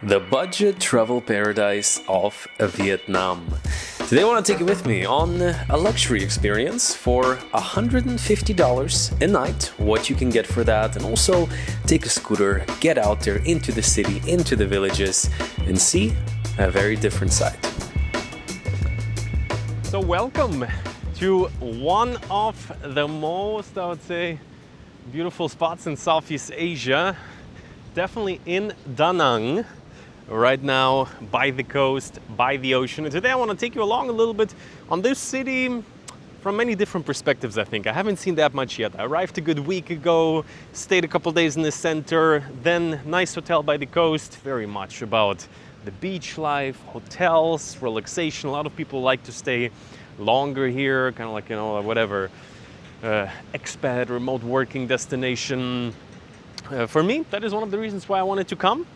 The budget travel paradise of Vietnam. Today I want to take you with me on a luxury experience for $150 a night, what you can get for that, and also take a scooter, get out there into the city, into the villages, and see a very different side. So welcome to one of the most, I would say, beautiful spots in Southeast Asia, definitely in Da Nang. Right now by the coast, by the ocean. And today I want to take you along a little bit on this city from many different perspectives, I think. I haven't seen that much yet. I arrived a good week ago, stayed a couple days in the center, then nice hotel by the coast, very much about the beach life, hotels, relaxation. A lot of people like to stay longer here, kind of like, whatever, expat, remote working destination. For me, that is one of the reasons why I wanted to come.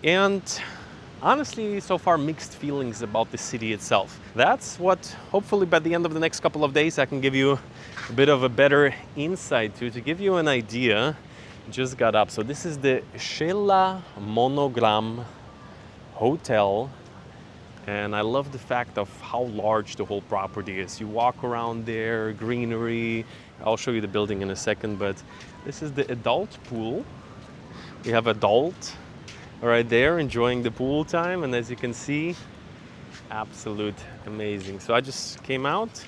And honestly, so far mixed feelings about the city itself. That's what hopefully by the end of the next couple of days I can give you a bit of a better insight to give you an idea. Just got up. So this is the Shilla Monogram hotel. And I love the fact of how large the whole property is. You walk around there, greenery. I'll show you the building in a second, but this is the adult pool. We have adult right there enjoying the pool time, and as you can see, absolute amazing. So I just came out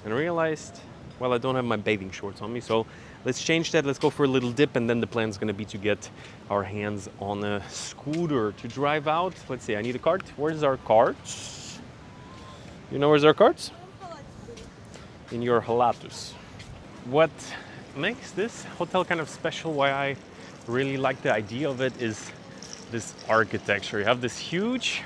and realized, well, I don't have my bathing shorts on me, so let's change that. Let's go for a little dip, and then the plan is going to be to get our hands on a scooter to drive out. Let's see, I need a cart. Where's our carts? You know where's our carts? In your halatus. What makes this hotel kind of special, why I really like the idea of it, is this architecture. You have this huge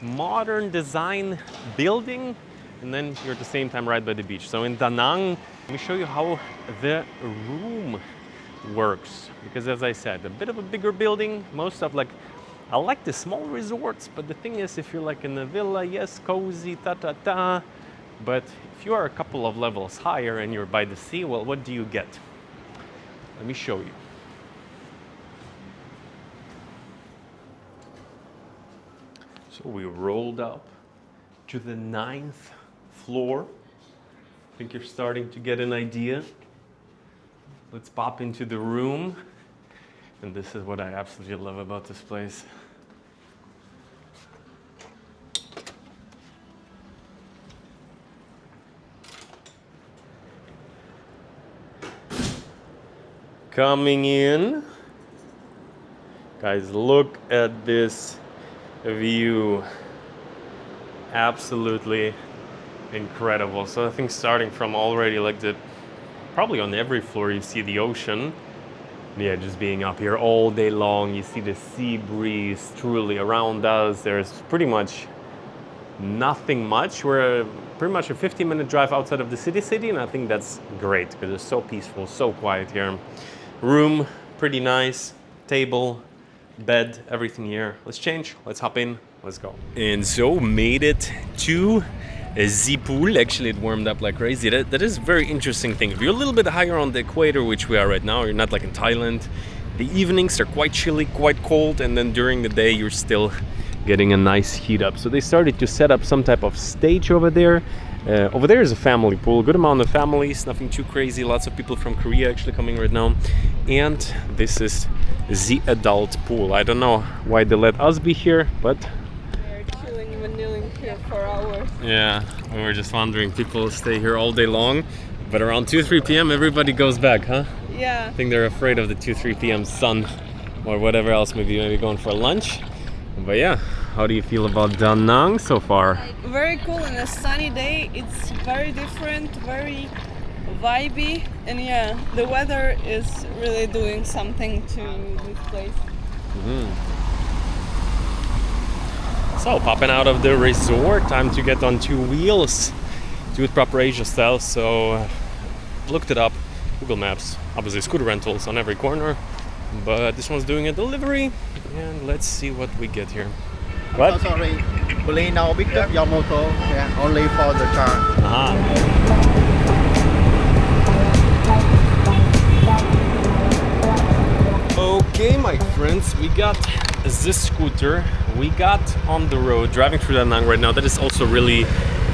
modern design building, and then you're at the same time right by the beach. So in Da Nang, let me show you how the room works. Because as I said, a bit of a bigger building, most stuff like, I like the small resorts, but the thing is, if you're like in a villa, yes, cozy, ta-ta-ta, but if you are a couple of levels higher and you're by the sea, well, what do you get? Let me show you. So we rolled up to the 9th floor. I think you're starting to get an idea. Let's pop into the room. And this is what I absolutely love about this place. Coming in. Guys, look at this view. Absolutely incredible. So I think starting from already like probably on every floor you see the ocean. Yeah, just being up here all day long, you see the sea breeze truly around us. There's pretty much nothing much. We're pretty much a 15-minute drive outside of the city, and I think that's great because it's so peaceful, so quiet here. Room, pretty nice. Table, bed, everything here. Let's change, let's hop in, let's go. And so made it to the pool. Actually, it warmed up like crazy. That is a very interesting thing. If you're a little bit higher on the equator, which we are right now, you're not like in Thailand, the evenings are quite chilly, quite cold, and then during the day you're still getting a nice heat up. So they started to set up some type of stage over there. Over there is a family pool, good amount of families, nothing too crazy, lots of people from Korea actually coming right now. And this is the adult pool. I don't know why they let us be here, but we're chilling and kneeling here for hours. Yeah, we were just wondering, people stay here all day long, but around 2-3 p.m. everybody goes back, huh? Yeah. I think they're afraid of the 2-3 p.m. sun or whatever else, maybe going for lunch. But yeah, how do you feel about Da Nang so far? Very cool. On a sunny day, it's very different, very vibey, and yeah, the weather is really doing something to this place. So popping out of the resort, time to get on two wheels, do it proper Asia style. So looked it up, Google Maps, obviously scooter rentals on every corner, but this one's doing a delivery, and let's see what we get here. What? Oh, sorry, please now pick up your motor, yeah, only for the car. Okay, my friends, we got this scooter we got on the road driving through Da Nang right now. That is also really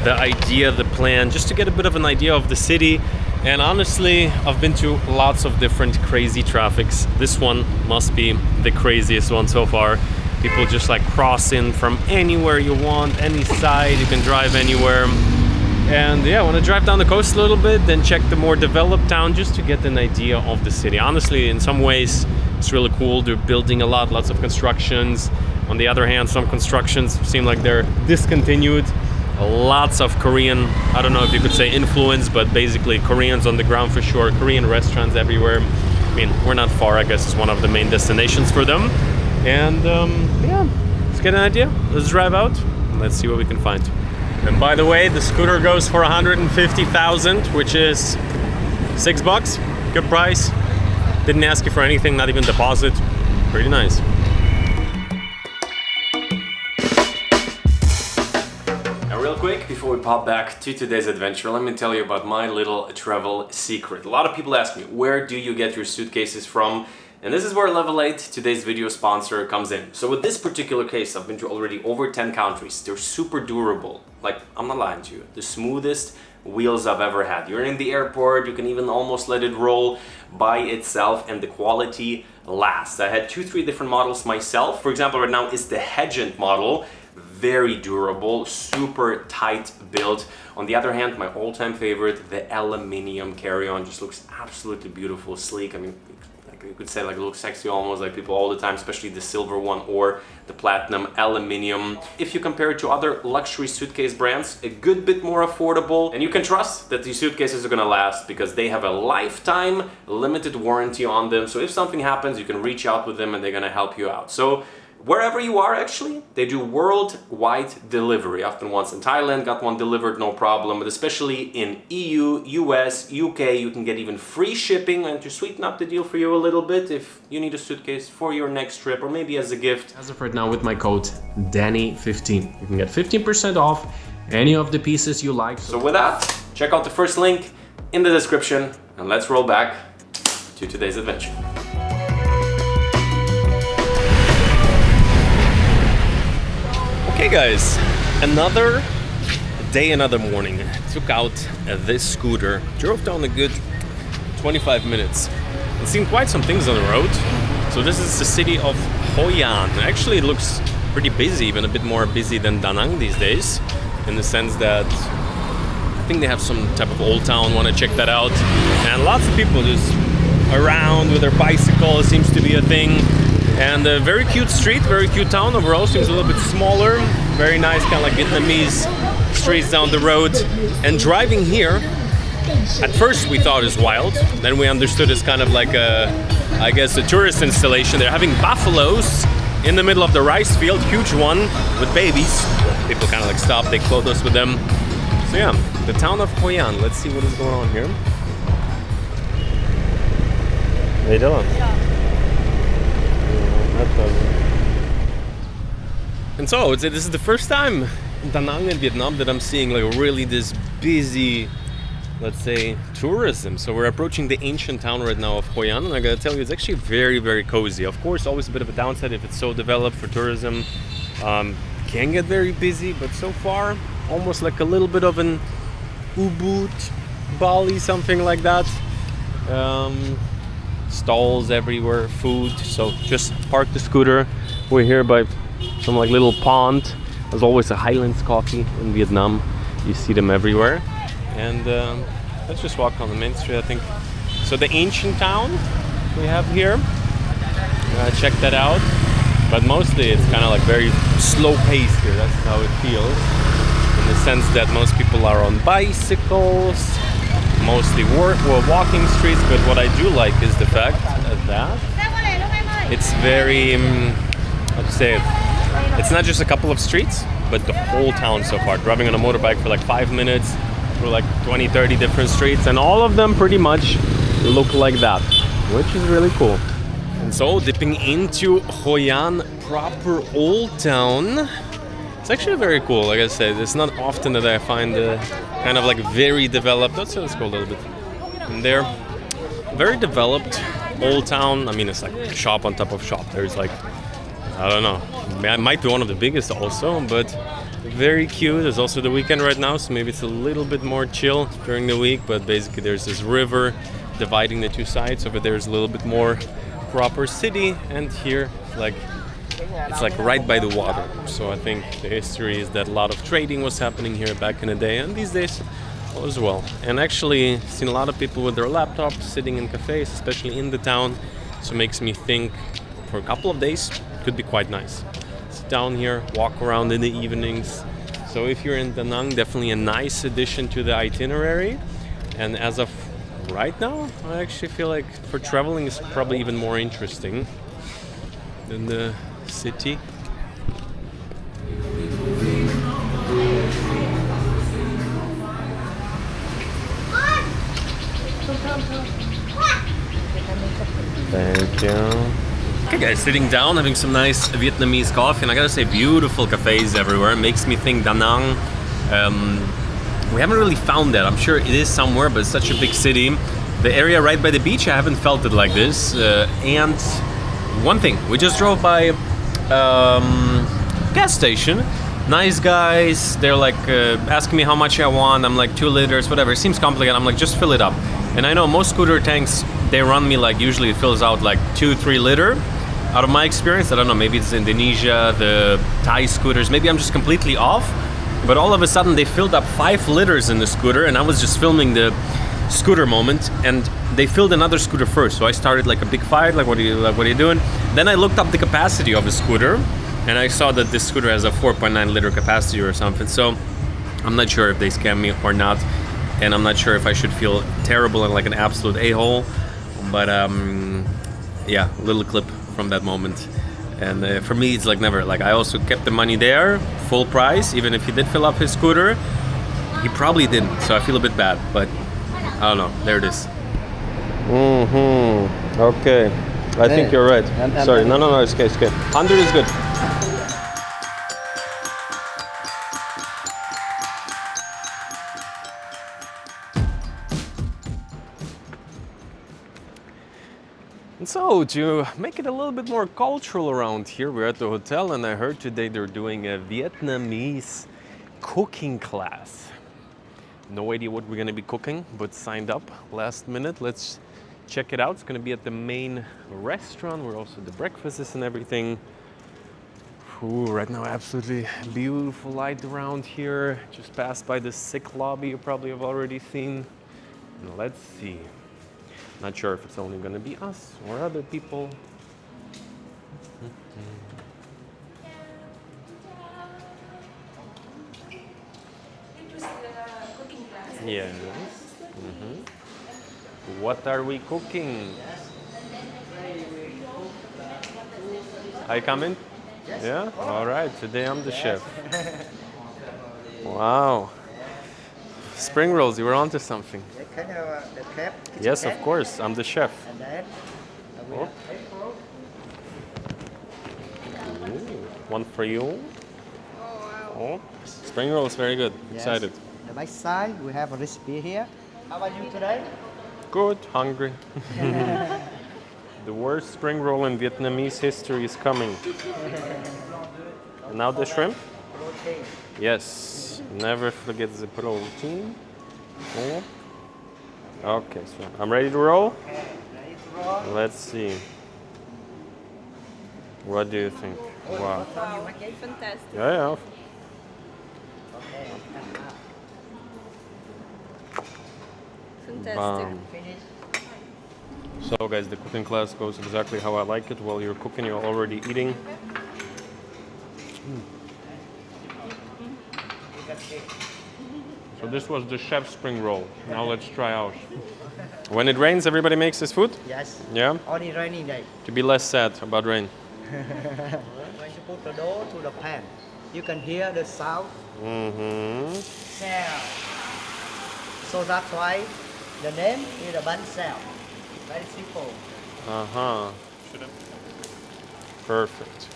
the idea, the plan, just to get a bit of an idea of the city. And honestly, I've been to lots of different crazy traffics. This one must be the craziest one so far. People just like crossing from anywhere you want, any side, you can drive anywhere. And yeah, I want to drive down the coast a little bit, then check the more developed town just to get an idea of the city. Honestly, in some ways, it's really cool. They're building a lot, lots of constructions. On the other hand, some constructions seem like they're discontinued. Lots of Korean, I don't know if you could say influence, but basically Koreans on the ground for sure. Korean restaurants everywhere. I mean, we're not far, I guess it's one of the main destinations for them. And yeah, let's get an idea. Let's drive out and let's see what we can find. And by the way, the scooter goes for 150,000, which is $6. Good price. Didn't ask you for anything, not even deposit. Pretty nice. Now, real quick, before we pop back to today's adventure, let me tell you about my little travel secret. A lot of people ask me, where do you get your suitcases from? And this is where Level 8, today's video sponsor, comes in. So with this particular case, I've been to already over 10 countries. They're super durable. Like, I'm not lying to you. The smoothest wheels I've ever had. You're in the airport, you can even almost let it roll by itself, and the quality lasts. I had 2-3 different models myself. For example, right now is the Hedgend model. Very durable, super tight build. On the other hand, my all-time favorite, the aluminium carry-on, just looks absolutely beautiful, sleek. I mean, you could say like it looks sexy almost, like people all the time, especially the silver one or the platinum aluminium. If you compare it to other luxury suitcase brands, a good bit more affordable, and you can trust that these suitcases are gonna last because they have a lifetime limited warranty on them. So if something happens, you can reach out with them and they're gonna help you out. So wherever you are, actually, they do worldwide delivery. I've been once in Thailand, got one delivered, no problem. But especially in EU, US, UK, you can get even free shipping. And to sweeten up the deal for you a little bit, if you need a suitcase for your next trip or maybe as a gift. As of right now, with my code Dany15, you can get 15% off any of the pieces you like. So with that, check out the first link in the description and let's roll back to today's adventure. Okay guys, another day, another morning. Took out this scooter, drove down a good 25 minutes and seen quite some things on the road. So this is the city of Hoi An. Actually, it looks pretty busy, even a bit more busy than Da Nang these days, in the sense that I think they have some type of old town, want to check that out. And lots of people just around with their bicycle, seems to be a thing. And a very cute street, very cute town overall, seems a little bit smaller. Very nice, kind of like Vietnamese streets down the road. And driving here, at first we thought it was wild. Then we understood it's kind of like I guess a tourist installation. They're having buffaloes in the middle of the rice field, huge one with babies. People kind of like stop, take photos with them. So yeah, the town of Hoi An. Let's see what is going on here. How you doing? And so, this is the first time in Da Nang in Vietnam that I'm seeing like really this busy, let's say, tourism. So we're approaching the ancient town right now of Hoi An, and I gotta tell you, it's actually very, very cozy. Of course, always a bit of a downside if it's so developed for tourism. Can get very busy, but so far, almost like a little bit of an Ubud, Bali, something like that. Stalls everywhere, food. So just park the scooter. We're here by some like little pond. There's always a Highlands coffee in Vietnam. You see them everywhere. And let's just walk on the main street, I think. So the ancient town we have here. Check that out. But mostly it's kind of like very slow paced here. That's how it feels. In the sense that most people are on bicycles. Mostly walking streets, but what I do like is the fact that it's very, how to say it, it's not just a couple of streets, but the whole town so far. Driving on a motorbike for like 5 minutes through like 20-30 different streets, and all of them pretty much look like that, which is really cool. And so dipping into Hoi An proper old town. It's actually very cool. Like I said, it's not often that I find kind of like very developed. Let's go a little bit in there. Very developed old town. I mean, it's like shop on top of shop. There's like I don't know. It might be one of the biggest also, but very cute. It's also the weekend right now, so maybe it's a little bit more chill during the week. But basically, there's this river dividing the two sides. Over there is a little bit more proper city, and here, it's like right by the water. So I think the history is that a lot of trading was happening here back in the day, and these days as well. And actually, seen a lot of people with their laptops sitting in cafes, especially in the town. So it makes me think for a couple of days could be quite nice. Sit down here, walk around in the evenings. So if you're in Da Nang, definitely a nice addition to the itinerary. And as of right now, I actually feel like for traveling it's probably even more interesting than the city. Thank you. Okay guys, sitting down, having some nice Vietnamese coffee, and I gotta say, beautiful cafes everywhere. It makes me think Da Nang. We haven't really found that. I'm sure it is somewhere, but it's such a big city. The area right by the beach, I haven't felt it like this. And one thing, we just drove by gas station. Nice guys, they're like asking me how much I want. I'm like 2 liters, whatever. It seems complicated. I'm like, just fill it up. And I know most scooter tanks, they run me like, usually it fills out like 2-3 liter. Out of my experience, I don't know, maybe it's Indonesia, the Thai scooters, maybe I'm just completely off. But all of a sudden they filled up 5 liters in the scooter, and I was just filming the scooter moment, and they filled another scooter first. So I started like a big fight, like what are you doing? Then I looked up the capacity of a scooter, and I saw that this scooter has a 4.9 liter capacity or something. So I'm not sure if they scam me or not, and I'm not sure if I should feel terrible and like an absolute a-hole. But yeah, a little clip from that moment. And for me, it's like never. Like I also kept the money there, full price, even if he did fill up his scooter. He probably didn't, so I feel a bit bad. But I don't know. There it is. Okay. I think you're right. Sorry. No. It's okay. 100 is good. And so, to make it a little bit more cultural around here, we're at the hotel, and I heard today they're doing a Vietnamese cooking class. No idea what we're gonna be cooking, but signed up last minute. Let's check it out. It's gonna be at the main restaurant where also the breakfast is and everything. Ooh, right now absolutely beautiful light around here. Just passed by the sick lobby you probably have already seen. And let's see. Not sure if it's only gonna be us or other people. Yes. What are we cooking? I come in? Yeah? All right, today I'm the chef. Wow. Spring rolls, you were onto something. Yes, of course, I'm the chef. Oh. Ooh, one for you. Oh, spring roll is very good. Yes. Excited. The right side, we have a recipe here. How are you today? Good, hungry. The worst spring roll in Vietnamese history is coming. And now the shrimp? Protein. Yes, never forget the protein. Oh. Okay, so I'm ready to roll? Okay, ready to roll? Let's see. What do you think? Wow. Okay, fantastic. Yeah. Okay. Fantastic. Bam. Finish. So guys, the cooking class goes exactly how I like it. While you're cooking, you're already eating. So this was the chef's spring roll. Now let's try ours. When it rains, everybody makes this food? Yes. Yeah? Only rainy day. To be less sad about rain. When you put the dough to the pan, you can hear the sound. Sound. So that's why the name is the bun sound. Very simple. Perfect.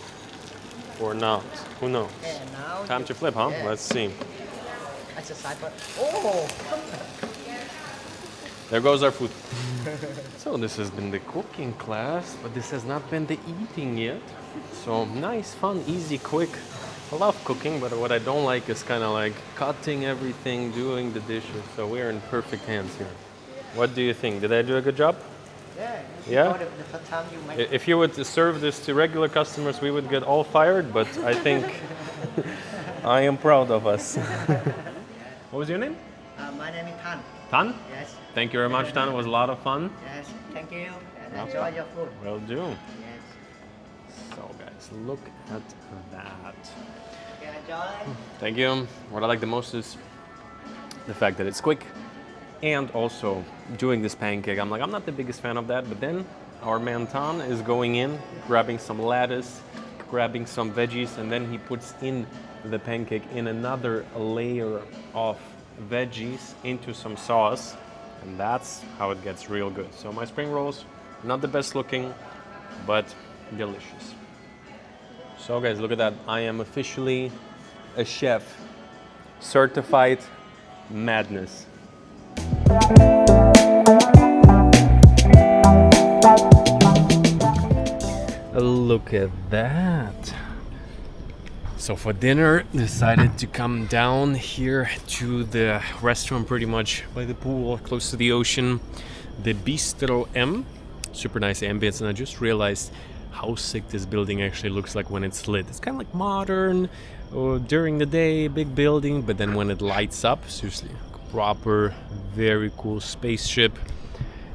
Or not. Who knows? And now Time to flip, huh? Yeah. Let's see. Exercise. Oh! There goes our food. So this has been the cooking class, but this has not been the eating yet. So nice, fun, easy, quick. I love cooking, but what I don't like is kind of like cutting everything, doing the dishes. So we're in perfect hands here. What do you think? Did I do a good job? Yeah. Yeah? The first time you make If you would serve this to regular customers, we would get all fired, but I think I am proud of us. What was your name? my name is Tan. Tan? Yes. Thank you very much, Tan. It was a lot of fun. Yes. Thank you. And enjoy your food. Will do. Yes. So guys, look at that. Okay, enjoy. Thank you. What I like the most is the fact that it's quick, and also doing this pancake. I'm not the biggest fan of that, but then our man Tan is going in, grabbing some lettuce, grabbing some veggies, and then he puts in the pancake in another layer of veggies into some sauce, and that's how it gets real good. So my spring rolls, not the best looking, but delicious. So guys, look at that. I am officially a chef. Certified madness. Look at that. So for dinner, decided to come down here to the restaurant pretty much by the pool, close to the ocean. The Bistro M. Super nice ambience, and I just realized how sick this building actually looks like when it's lit. It's kind of like modern, during the day, big building, but then when it lights up, seriously, proper, very cool spaceship.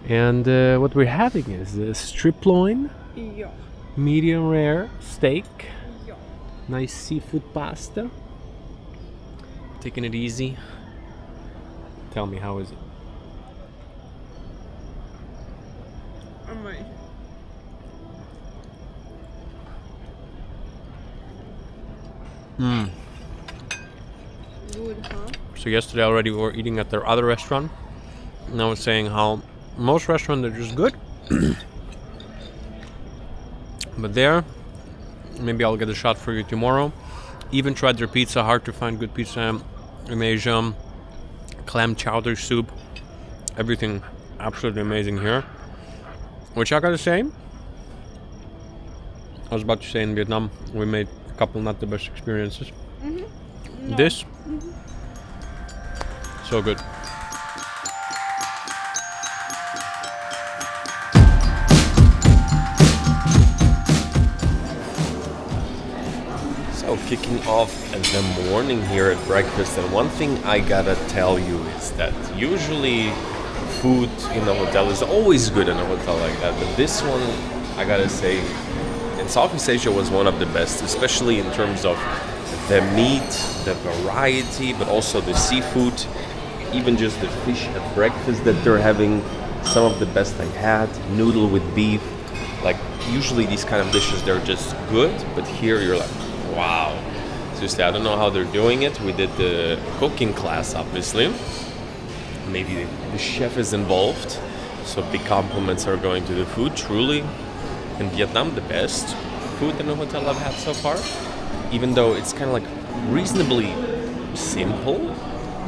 And what we're having is a strip loin, Yeah. medium rare steak, Yeah. nice seafood pasta. Taking it easy. Tell me, how is it? Amazing. Good, huh? So yesterday already we were eating at their other restaurant, and I was saying how most restaurants are just good, but there, maybe I'll get a shot for you tomorrow. Even tried their pizza. Hard to find good pizza in Asia. Clam chowder soup, everything absolutely amazing here. Which I gotta say, I was about to say in Vietnam we made a couple not the best experiences. No. This, so good. So kicking off the morning here at breakfast, and one thing I gotta tell you is that usually food in a hotel is always good in a hotel like that, but this one, I gotta say, in Southeast Asia was one of the best, especially in terms of the meat, the variety, but also the seafood, even just the fish at breakfast that they're having, some of the best I had. Noodle with beef, like usually these kind of dishes, they're just good, but here you're like, wow. Seriously, I don't know how they're doing it. We did the cooking class, obviously. Maybe the chef is involved, so big compliments are going to the food. Truly, in Vietnam, the best food in a hotel I've had so far. Even though it's kind of like reasonably simple,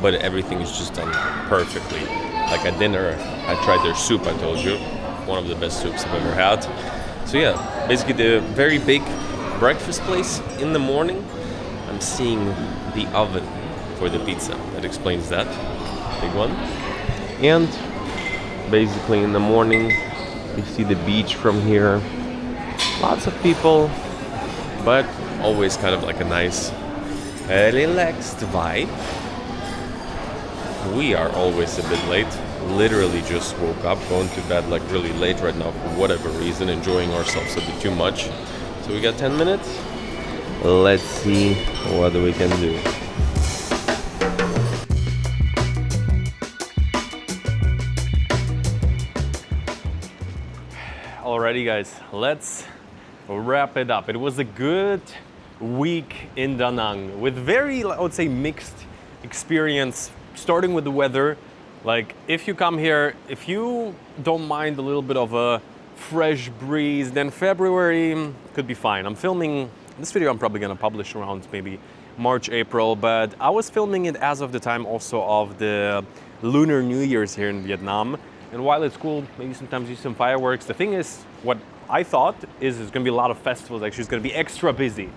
but everything is just done perfectly. Like at dinner, I tried their soup, I told you. One of the best soups I've ever had. So yeah, basically the very big breakfast place in the morning. I'm seeing the oven for the pizza. That explains that. Big one. And basically in the morning, you see the beach from here. Lots of people, but always kind of like a nice, relaxed vibe. We are always a bit late. Literally just woke up, going to bed like really late right now for whatever reason, enjoying ourselves a bit too much. So we got 10 minutes. Let's see what we can do. Alrighty guys, let's wrap it up. It was a good week in Da Nang with very, I would say, mixed experience, starting with the weather. Like if you come here, if you don't mind a little bit of a fresh breeze, then February could be fine. I'm filming this video, I'm probably gonna publish around maybe March, April, but I was filming it as of the time also of the Lunar New Year's here in Vietnam. And while it's cool, maybe sometimes use some fireworks. The thing is, what I thought is there's going to be a lot of festivals. Actually, it's going to be extra busy.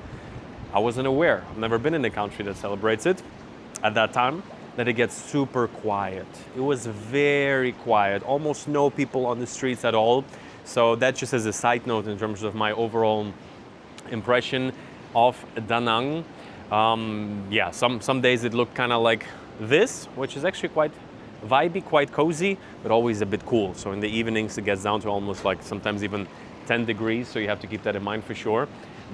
I wasn't aware. I've never been in a country that celebrates it at that time, that it gets super quiet. It was very quiet, almost no people on the streets at all. So that just as a side note in terms of my overall impression of Da Nang. Yeah, some days it looked kind of like this, which is actually quite vibey, quite cozy, but always a bit cool. So in the evenings it gets down to almost like sometimes even 10 degrees, so you have to keep that in mind for sure.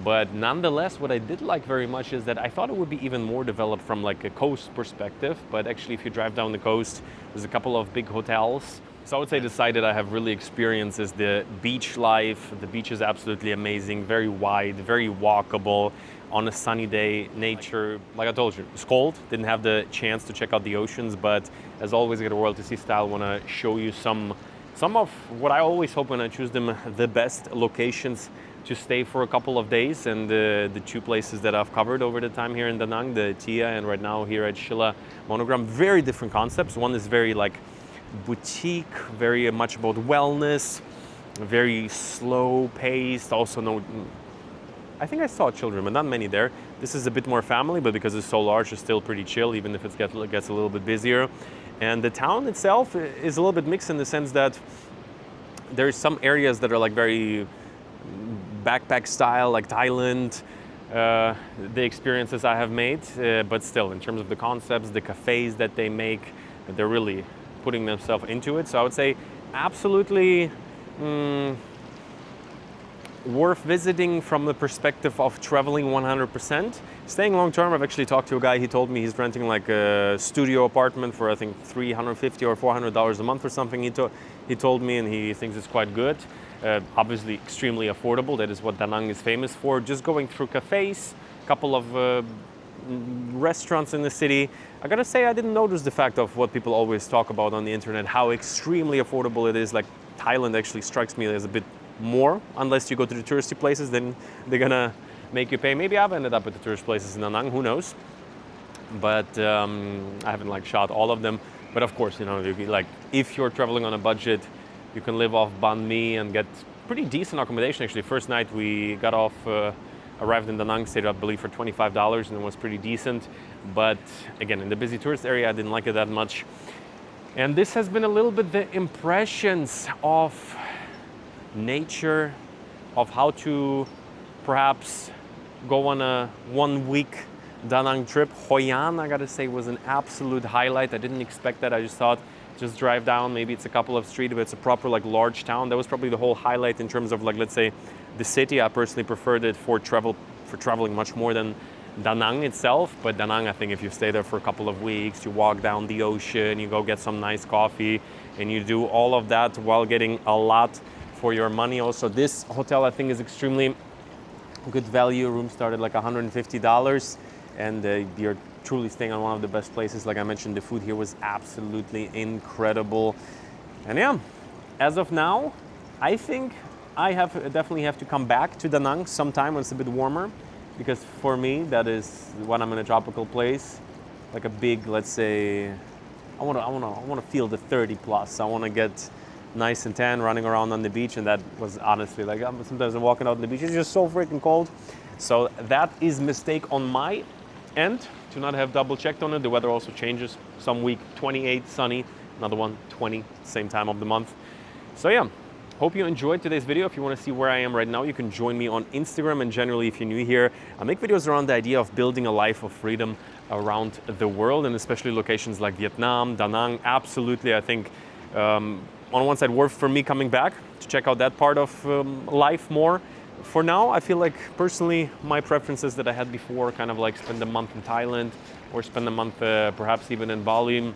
But nonetheless, what I did like very much is that I thought it would be even more developed from like a coast perspective, but actually if you drive down the coast, there's a couple of big hotels. So I would say the side that I have really experienced is the beach life. The beach is absolutely amazing, very wide, very walkable. On a sunny day, nature, like I told you, it's cold, didn't have the chance to check out the oceans, but as always, at a World to See style, want to show you some of what I always hope when I choose them, the best locations to stay for a couple of days. And the two places that I've covered over the time here in Da Nang, the Tia and right now here at Shilla Monogram, very different concepts. One is very like boutique, very much about wellness, very slow paced, also no, I think I saw children, but not many there. This is a bit more family, but because it's so large, it's still pretty chill, even if it gets a little bit busier. And the town itself is a little bit mixed in the sense that there's some areas that are like very backpack style, like Thailand, the experiences I have made, but still, in terms of the concepts, the cafes that they make, they're really putting themselves into it. So I would say absolutely worth visiting from the perspective of traveling 100%. Staying long term, I've actually talked to a guy, he told me he's renting like a studio apartment for I think $350 or $400 a month or something. He told me, and he thinks it's quite good. Obviously extremely affordable, that is what Da Nang is famous for. Just going through cafes, a couple of restaurants in the city. I gotta say I didn't notice the fact of what people always talk about on the internet, how extremely affordable it is. Like Thailand actually strikes me as a bit more, unless you go to the touristy places, then they're gonna make you pay. Maybe I've ended up at the tourist places in Da Nang, who knows? But I haven't like shot all of them. But of course, you know, like if you're traveling on a budget, you can live off banh mi and get pretty decent accommodation. Actually, first night we got off, arrived in Da Nang, stayed I believe for $25, and it was pretty decent. But again, in the busy tourist area, I didn't like it that much. And this has been a little bit the impressions of nature, of how to perhaps go on a 1 week Da Nang trip. Hoi An, I gotta say, was an absolute highlight. I didn't expect that. I just thought, just drive down, maybe it's a couple of streets, but it's a proper like large town. That was probably the whole highlight in terms of like, let's say, the city. I personally preferred it for traveling much more than Da Nang itself. But Da Nang, I think if you stay there for a couple of weeks, you walk down the ocean, you go get some nice coffee, and you do all of that while getting a lot for your money. Also, this hotel I think is extremely good value. Room started like $150, and you're truly staying on one of the best places. Like I mentioned, the food here was absolutely incredible. And yeah, as of now, I think I definitely have to come back to Da Nang sometime when it's a bit warmer, because for me that is when I'm in a tropical place, like a big, let's say, I want to feel the 30 plus. I want to get nice and tan, running around on the beach, and that was honestly like sometimes I'm walking out on the beach, it's just so freaking cold. So that is mistake on my end to not have double checked on it. The weather also changes. Some week 28 sunny, another one 20, same time of the month. So yeah, hope you enjoyed today's video. If you want to see where I am right now, you can join me on Instagram, and generally if you're new here, I make videos around the idea of building a life of freedom around the world, and especially locations like Vietnam, Da Nang. Absolutely, I think on one side worth for me coming back to check out that part of life more. For now, I feel like personally my preferences that I had before, kind of like spend a month in Thailand or spend a month perhaps even in Bali.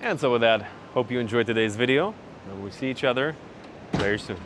And so with that, hope you enjoyed today's video, and we'll see each other very soon.